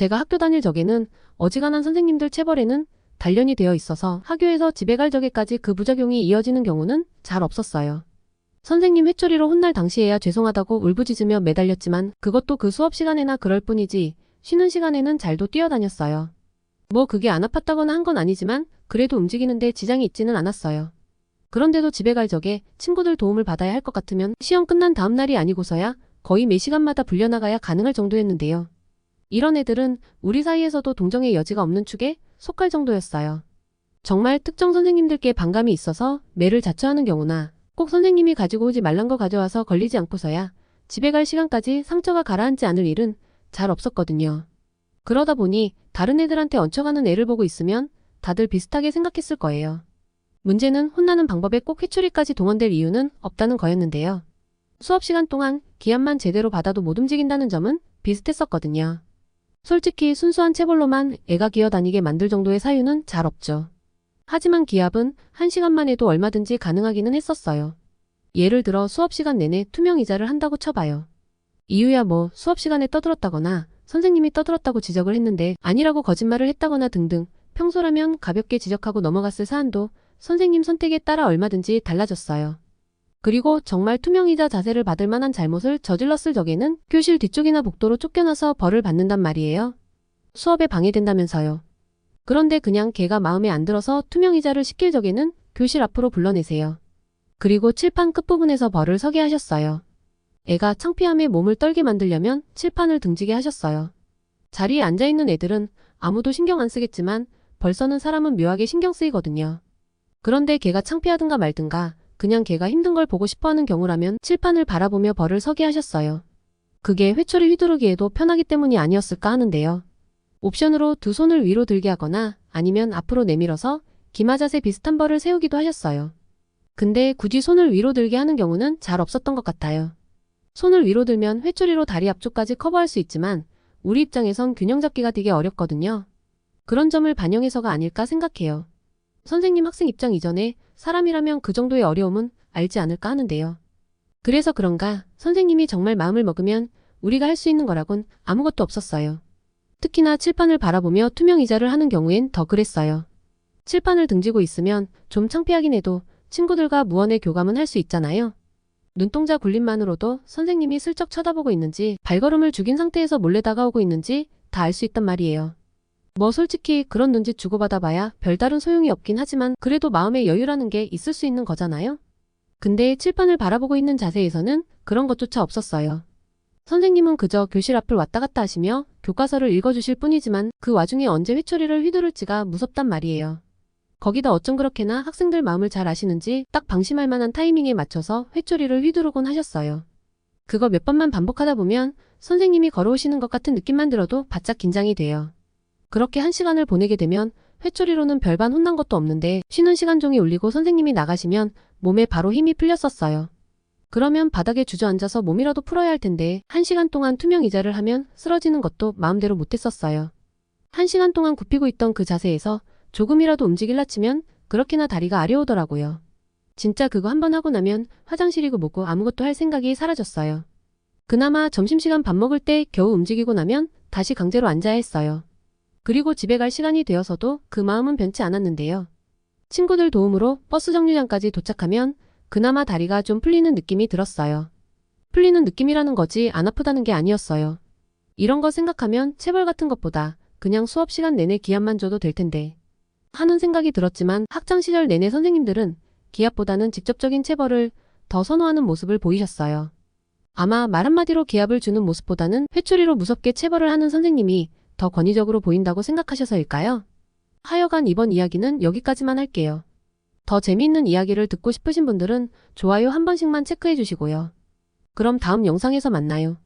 제가 학교 다닐 적에는 어지간한 선생님들 체벌에는 단련이 되어 있어서 학교에서 집에 갈 적에까지 그 부작용이 이어지는 경우는 잘 없었어요. 선생님 회초리로 혼날 당시에야 죄송하다고 울부짖으며 매달렸지만 그것도 그 수업 시간에나 그럴 뿐이지 쉬는 시간에는 잘도 뛰어다녔어요. 뭐 그게 안 아팠다거나 한 건 아니지만 그래도 움직이는데 지장이 있지는 않았어요. 그런데도 집에 갈 적에 친구들 도움을 받아야 할 것 같으면 시험 끝난 다음 날이 아니고서야 거의 매 시간마다 불려나가야 가능할 정도였는데요. 이런 애들은 우리 사이에서도 동정의 여지가 없는 축에 속할 정도였어요. 정말 특정 선생님들께 반감이 있어서 매를 자처하는 경우나 꼭 선생님이 가지고 오지 말란 거 가져와서 걸리지 않고서야 집에 갈 시간까지 상처가 가라앉지 않을 일은 잘 없었거든요. 그러다 보니 다른 애들한테 얹혀가는 애를 보고 있으면 다들 비슷하게 생각했을 거예요. 문제는 혼나는 방법에 꼭 회초리까지 동원될 이유는 없다는 거였는데요. 수업 시간 동안 기합만 제대로 받아도 못 움직인다는 점은 비슷했었거든요. 솔직히 순수한 체벌로만 애가 기어다니게 만들 정도의 사유는 잘 없죠. 하지만 기합은 1시간만 해도 얼마든지 가능하기는 했었어요. 예를 들어 수업 시간 내내 투명 의자를 한다고 쳐봐요. 이유야 뭐 수업 시간에 떠들었다거나 선생님이 떠들었다고 지적을 했는데 아니라고 거짓말을 했다거나 등등 평소라면 가볍게 지적하고 넘어갔을 사안도 선생님 선택에 따라 얼마든지 달라졌어요. 그리고 정말 투명 의자 자세를 받을 만한 잘못을 저질렀을 적에는 교실 뒤쪽이나 복도로 쫓겨나서 벌을 받는단 말이에요. 수업에 방해된다면서요. 그런데 그냥 걔가 마음에 안 들어서 투명 의자를 시킬 적에는 교실 앞으로 불러내세요. 그리고 칠판 끝부분에서 벌을 서게 하셨어요. 애가 창피함에 몸을 떨게 만들려면 칠판을 등지게 하셨어요. 자리에 앉아있는 애들은 아무도 신경 안 쓰겠지만 벌 서는 사람은 묘하게 신경 쓰이거든요. 그런데 걔가 창피하든가 말든가 그냥 걔가 힘든 걸 보고 싶어하는 경우라면 칠판을 바라보며 벌을 서게 하셨어요. 그게 회초리 휘두르기에도 편하기 때문이 아니었을까 하는데요. 옵션으로 두 손을 위로 들게 하거나 아니면 앞으로 내밀어서 기마 자세 비슷한 벌을 세우기도 하셨어요. 근데 굳이 손을 위로 들게 하는 경우는 잘 없었던 것 같아요. 손을 위로 들면 회초리로 다리 앞쪽까지 커버할 수 있지만 우리 입장에선 균형 잡기가 되게 어렵거든요. 그런 점을 반영해서가 아닐까 생각해요. 선생님 학생 입장 이전에 사람이라면 그 정도의 어려움은 알지 않을까 하는데요. 그래서 그런가 선생님이 정말 마음을 먹으면 우리가 할 수 있는 거라곤 아무것도 없었어요. 특히나 칠판을 바라보며 투명 의자를 하는 경우엔 더 그랬어요. 칠판을 등지고 있으면 좀 창피하긴 해도 친구들과 무언의 교감은 할 수 있잖아요. 눈동자 굴림만으로도 선생님이 슬쩍 쳐다보고 있는지 발걸음을 죽인 상태에서 몰래 다가오고 있는지 다 알 수 있단 말이에요. 뭐 솔직히 그런 눈짓 주고받아 봐야 별다른 소용이 없긴 하지만 그래도 마음의 여유라는 게 있을 수 있는 거잖아요. 근데 칠판을 바라보고 있는 자세에서는 그런 것조차 없었어요. 선생님은 그저 교실 앞을 왔다 갔다 하시며 교과서를 읽어주실 뿐이지만 그 와중에 언제 회초리를 휘두를지가 무섭단 말이에요. 거기다 어쩜 그렇게나 학생들 마음을 잘 아시는지 딱 방심할 만한 타이밍에 맞춰서 회초리를 휘두르곤 하셨어요. 그거 몇 번만 반복하다 보면 선생님이 걸어오시는 것 같은 느낌만 들어도 바짝 긴장이 돼요. 그렇게 1시간을 보내게 되면 회초리로는 별반 혼난 것도 없는데 쉬는 시간 종이 울리고 선생님이 나가시면 몸에 바로 힘이 풀렸었어요. 그러면 바닥에 주저앉아서 몸이라도 풀어야 할 텐데 1시간 동안 투명 의자를 하면 쓰러지는 것도 마음대로 못했었어요. 1시간 동안 굽히고 있던 그 자세에서 조금이라도 움직일라 치면 그렇게나 다리가 아려오더라고요. 진짜 그거 한번 하고 나면 화장실이고 뭐고 아무것도 할 생각이 사라졌어요. 그나마 점심시간 밥 먹을 때 겨우 움직이고 나면 다시 강제로 앉아야 했어요. 그리고 집에 갈 시간이 되어서도 그 마음은 변치 않았는데요. 친구들 도움으로 버스 정류장까지 도착하면 그나마 다리가 좀 풀리는 느낌이 들었어요. 풀리는 느낌이라는 거지 안 아프다는 게 아니었어요. 이런 거 생각하면 체벌 같은 것보다 그냥 수업 시간 내내 기합만 줘도 될 텐데 하는 생각이 들었지만 학창시절 내내 선생님들은 기합보다는 직접적인 체벌을 더 선호하는 모습을 보이셨어요. 아마 말 한마디로 기합을 주는 모습보다는 회초리로 무섭게 체벌을 하는 선생님이 더 권위적으로 보인다고 생각하셔서일까요? 하여간 이번 이야기는 여기까지만 할게요. 더 재미있는 이야기를 듣고 싶으신 분들은 좋아요 한 번씩만 체크해 주시고요. 그럼 다음 영상에서 만나요.